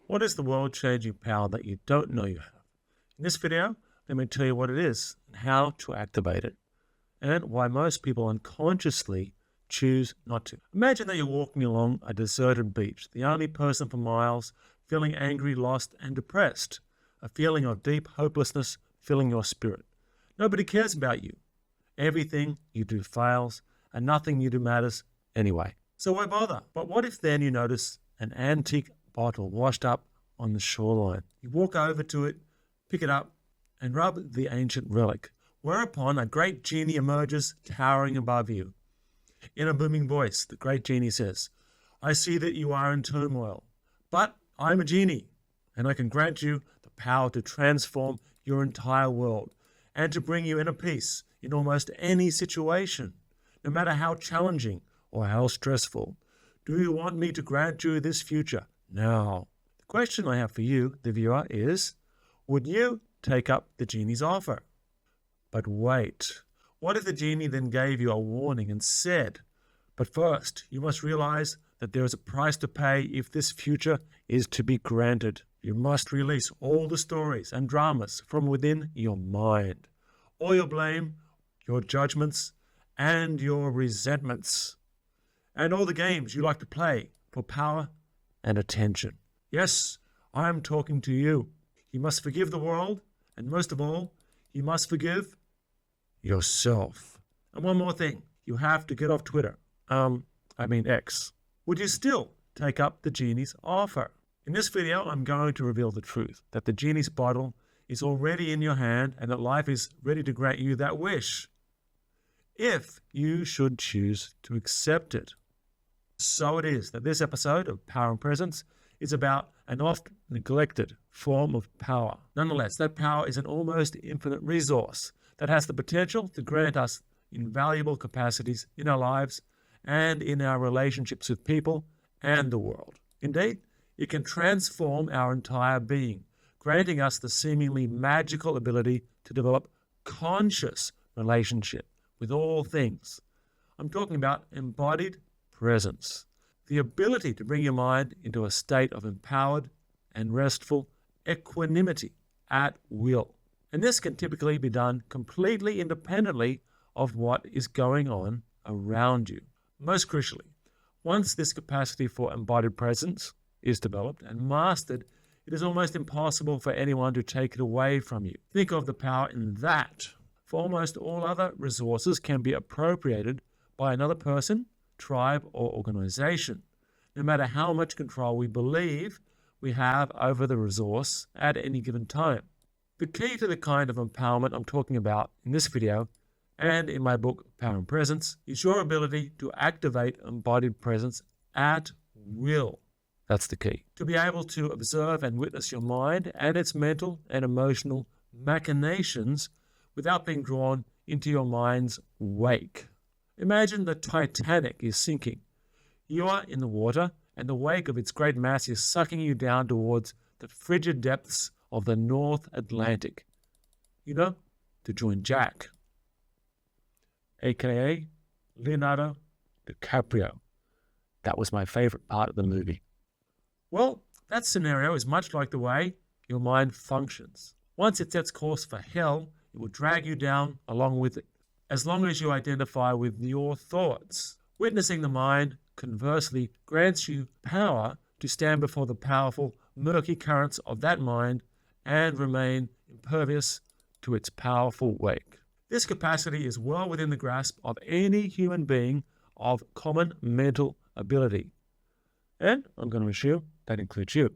What is the world-changing power that you don't know you have? In this video, let me tell you what it is and how to activate it, and why most people unconsciously choose not to. Imagine that you're walking along a deserted beach, the only person for miles, feeling angry, lost, and depressed. A feeling of deep hopelessness filling your spirit. Nobody cares about you. Everything you do fails, and nothing you do matters anyway. So why bother? But what if then you notice an antique bottle washed up on the shoreline? You walk over to it, pick it up, and rub the ancient relic, whereupon a great genie emerges towering above you. In a booming voice, the great genie says, "I see that you are in turmoil, but I'm a genie, and I can grant you the power to transform your entire world and to bring you inner peace in almost any situation, no matter how challenging or how stressful. Do you want me to grant you this future now?" The question I have for you, the viewer, is, would you take up the genie's offer? But wait, what if the genie then gave you a warning and said, "But first, you must realize that there is a price to pay if this future is to be granted. You must release all the stories and dramas from within your mind, all your blame, your judgments, and your resentments, and all the games you like to play for power and attention." Yes, I am talking to you. You must forgive the world, and most of all, you must forgive yourself. And one more thing, you have to get off Twitter. X. Would you still take up the genie's offer? In this video, I'm going to reveal the truth, that the genie's bottle is already in your hand and that life is ready to grant you that wish, if you should choose to accept it. So it is that this episode of Power and Presence is about an oft neglected form of power. Nonetheless, that power is an almost infinite resource that has the potential to grant us invaluable capacities in our lives and in our relationships with people and the world. Indeed, it can transform our entire being, granting us the seemingly magical ability to develop conscious relationship with all things. I'm talking about embodied presence, the ability to bring your mind into a state of empowered and restful equanimity at will. And this can typically be done completely independently of what is going on around you. Most crucially, once this capacity for embodied presence is developed and mastered, it is almost impossible for anyone to take it away from you. Think of the power in that. For almost all other resources can be appropriated by another person, tribe, or organization, no matter how much control we believe we have over the resource at any given time. The key to the kind of empowerment I'm talking about in this video and in my book, Power and Presence, is your ability to activate embodied presence at will. That's the key. To be able to observe and witness your mind and its mental and emotional machinations without being drawn into your mind's wake. Imagine the Titanic is sinking. You are in the water, and the wake of its great mass is sucking you down towards the frigid depths of the North Atlantic. To join Jack, a.k.a. Leonardo DiCaprio. That was my favorite part of the movie. Well, that scenario is much like the way your mind functions. Once it sets course for hell, it will drag you down along with it, as long as you identify with your thoughts. Witnessing the mind, conversely, grants you power to stand before the powerful, murky currents of that mind and remain impervious to its powerful wake. This capacity is well within the grasp of any human being of common mental ability. And I'm going to assume that includes you.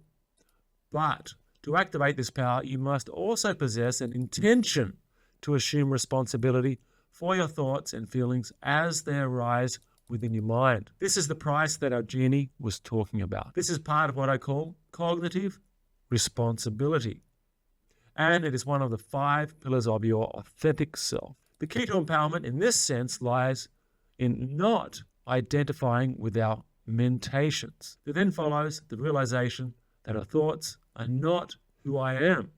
But to activate this power, you must also possess an intention to assume responsibility for your thoughts and feelings as they arise within your mind. This is the price that our genie was talking about. This is part of what I call cognitive responsibility. And it is one of the 5 pillars of your authentic self. The key to empowerment in this sense lies in not identifying with our mentations. There then follows the realization that our thoughts are not who I am,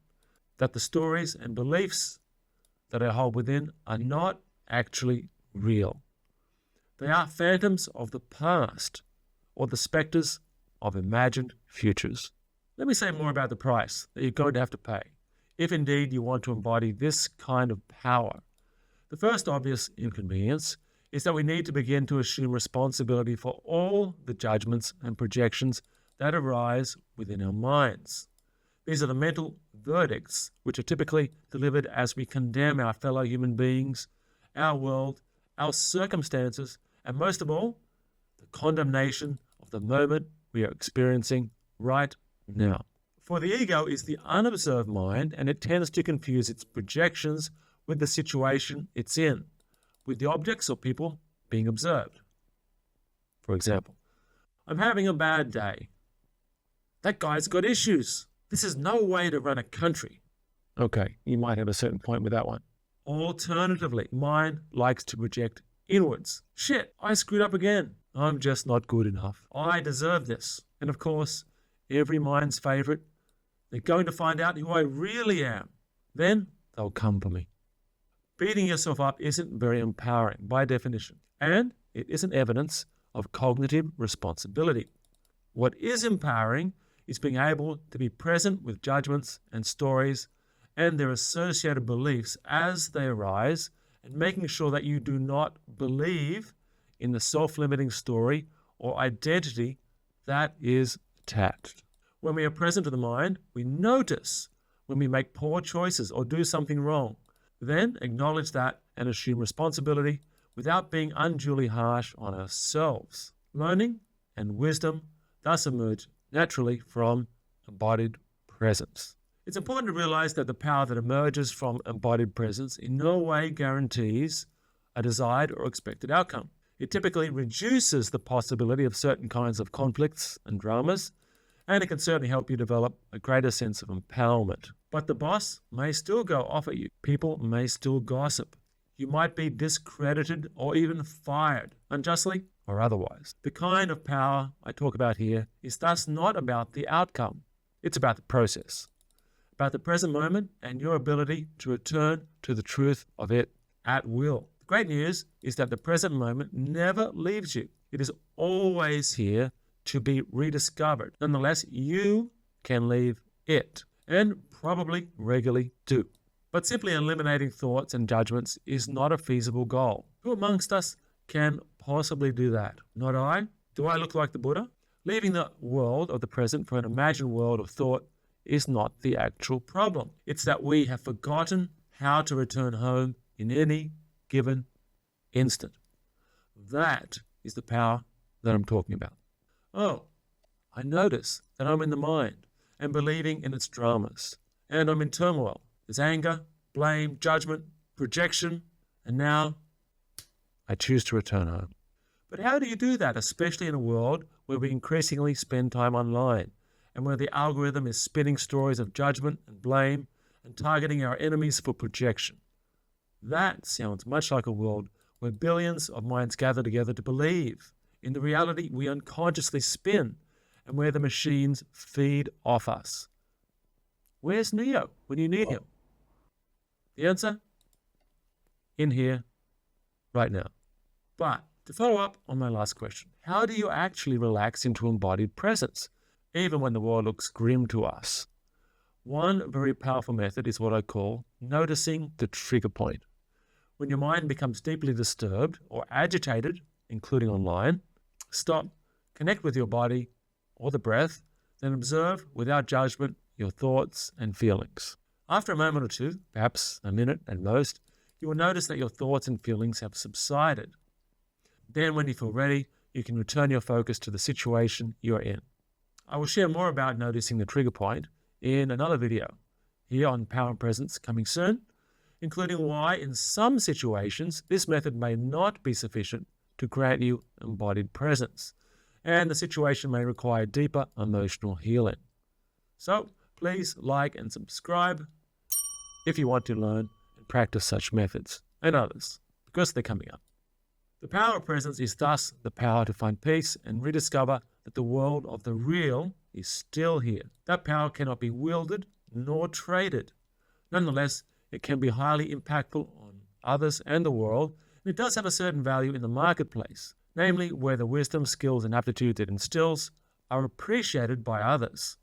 that the stories and beliefs that I hold within are not actually real. They are phantoms of the past or the specters of imagined futures. Let me say more about the price that you're going to have to pay, if indeed you want to embody this kind of power. The first obvious inconvenience is that we need to begin to assume responsibility for all the judgments and projections that arise within our minds. These are the mental verdicts which are typically delivered as we condemn our fellow human beings, our world, our circumstances, and most of all, the condemnation of the moment we are experiencing right now. For the ego is the unobserved mind, and it tends to confuse its projections with the situation it's in, with the objects or people being observed. For example, I'm having a bad day. That guy's got issues. This is no way to run a country. Okay, you might have a certain point with that one. Alternatively, mind likes to project inwards. Shit, I screwed up again. I'm just not good enough. I deserve this. And of course, every mind's favorite, they're going to find out who I really am. Then they'll come for me. Beating yourself up isn't very empowering by definition, and it isn't evidence of cognitive responsibility. What is empowering is being able to be present with judgments and stories and their associated beliefs as they arise, and making sure that you do not believe in the self-limiting story or identity that is attached. When we are present to the mind, we notice when we make poor choices or do something wrong. Then acknowledge that and assume responsibility without being unduly harsh on ourselves. Learning and wisdom thus emerge naturally from embodied presence. It's important to realize that the power that emerges from embodied presence in no way guarantees a desired or expected outcome. It typically reduces the possibility of certain kinds of conflicts and dramas, and it can certainly help you develop a greater sense of empowerment. But the boss may still go off at you. People may still gossip. You might be discredited or even fired, unjustly or otherwise. The kind of power I talk about here is thus not about the outcome. It's about the process, about the present moment and your ability to return to the truth of it at will. The great news is that the present moment never leaves you. It is always here to be rediscovered. Nonetheless, you can leave it, and probably regularly do. But simply eliminating thoughts and judgments is not a feasible goal. Who amongst us can possibly do that? Not I. Do I look like the Buddha? Leaving the world of the present for an imagined world of thought is not the actual problem. It's that we have forgotten how to return home in any given instant. That is the power that I'm talking about. Oh, I notice that I'm in the mind and believing in its dramas, and I'm in turmoil. There's anger, blame, judgment, projection, and now I choose to return home. But how do you do that, especially in a world where we increasingly spend time online and where the algorithm is spinning stories of judgment and blame and targeting our enemies for projection? That sounds much like a world where billions of minds gather together to believe in the reality we unconsciously spin and where the machines feed off us. Where's Neo when you need him? The answer? In here, right now. But to follow up on my last question, how do you actually relax into embodied presence, even when the world looks grim to us? One very powerful method is what I call noticing the trigger point. When your mind becomes deeply disturbed or agitated, including online, stop, connect with your body or the breath, then observe without judgment your thoughts and feelings. After a moment or two, perhaps a minute at most, you will notice that your thoughts and feelings have subsided. Then when you feel ready, you can return your focus to the situation you are in. I will share more about noticing the trigger point in another video here on Power and Presence coming soon, including why in some situations this method may not be sufficient to grant you embodied presence, and the situation may require deeper emotional healing. So please like and subscribe if you want to learn and practice such methods and others, because they're coming up. The power of presence is thus the power to find peace and rediscover that the world of the real is still here. That power cannot be wielded nor traded. Nonetheless, it can be highly impactful on others and the world, and it does have a certain value in the marketplace, namely where the wisdom, skills, and aptitudes it instills are appreciated by others.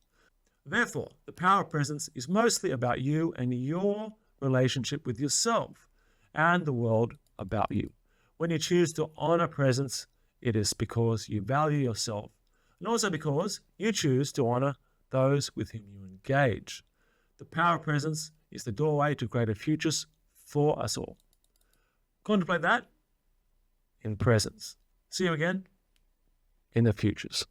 Therefore, the power of presence is mostly about you and your relationship with yourself and the world about you. When you choose to honor presence, it is because you value yourself and also because you choose to honor those with whom you engage. The power of presence is the doorway to greater futures for us all. Contemplate that in presence. See you again in the futures.